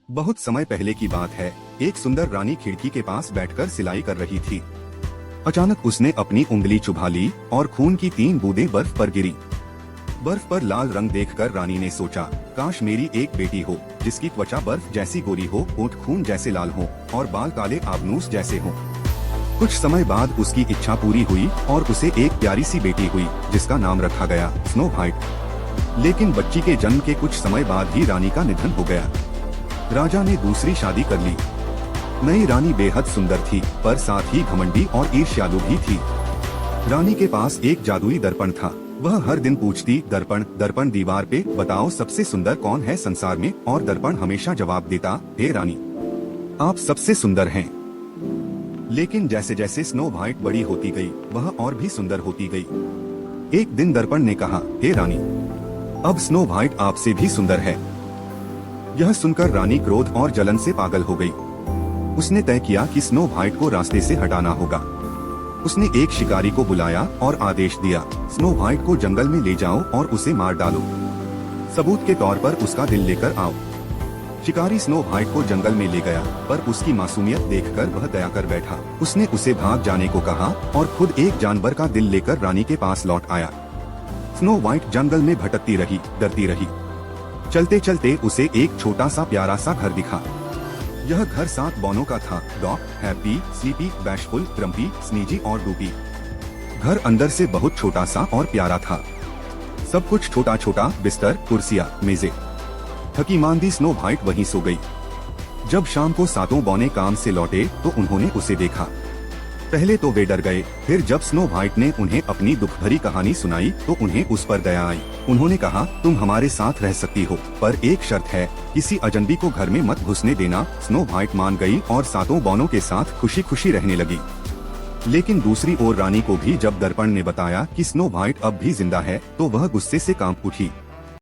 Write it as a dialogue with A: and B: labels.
A: बहुत समय पहले की बात है। एक सुंदर रानी खिड़की के पास बैठकर सिलाई कर रही थी। अचानक उसने अपनी उंगली चुभा ली और खून की 3 बूंदें बर्फ पर गिरी। बर्फ पर लाल रंग देखकर रानी ने सोचा, काश मेरी एक बेटी हो जिसकी त्वचा बर्फ जैसी गोरी हो, होंठ खून जैसे लाल हो और बाल काले आबनूस जैसे हो। कुछ समय बाद उसकी इच्छा पूरी हुई और उसे एक प्यारी सी बेटी हुई जिसका नाम रखा गया स्नो व्हाइट। लेकिन बच्ची के जन्म के कुछ समय बाद ही रानी का निधन हो गया। राजा ने दूसरी शादी कर ली। नई रानी बेहद सुंदर थी पर साथ ही घमंडी और ईर्ष्यालु भी थी। रानी के पास एक जादुई दर्पण था। वह हर दिन पूछती, दर्पण दर्पण दीवार पे बताओ सबसे सुंदर कौन है संसार में, और दर्पण हमेशा जवाब देता, हे रानी आप सबसे सुंदर हैं। लेकिन जैसे जैसे स्नो व्हाइट बड़ी होती गई वह और भी सुंदर होती गई। एक दिन दर्पण ने कहा, हे रानी अब स्नो व्हाइट आपसे भी सुंदर है। यह सुनकर रानी क्रोध और जलन से पागल हो गई। उसने तय किया कि स्नो व्हाइट को रास्ते से हटाना होगा। उसने एक शिकारी को बुलाया और आदेश दिया, स्नो व्हाइट को जंगल में ले जाओ और उसे मार डालो। सबूत के तौर पर उसका दिल लेकर आओ। शिकारी स्नो व्हाइट को जंगल में ले गया पर उसकी मासूमियत देखकर वह दया कर बैठा। उसने उसे भाग जाने को कहा और खुद एक जानवर का दिल लेकर रानी के पास लौट आया। स्नो व्हाइट जंगल में भटकती रही, डरती रही। चलते चलते उसे एक छोटा सा प्यारा सा घर दिखा। यह घर 7 बौनों का था, डॉग, हैप्पी, स्लीपी, बैशफुल, क्रम्पी, स्नीजी और डूपी। घर अंदर से बहुत छोटा सा और प्यारा था। सब कुछ छोटा छोटा, बिस्तर, कुर्सियाँ, मेजें। थकी मांदी स्नो व्हाइट वहीं सो गई। जब शाम को 7 बौने काम से लौटे तो उन्होंने उसे देखा। पहले तो वे डर गए, फिर जब स्नो व्हाइट ने उन्हें अपनी दुख भरी कहानी सुनाई तो उन्हें उस पर दया आई। उन्होंने कहा, तुम हमारे साथ रह सकती हो, पर एक शर्त है, किसी अजनबी को घर में मत घुसने देना। स्नो व्हाइट मान गई और 7 बौनों के साथ खुशी खुशी रहने लगी। लेकिन दूसरी ओर रानी को भी जब दर्पण ने बताया कि स्नो व्हाइट अब भी जिंदा है तो वह गुस्से से कांप उठी।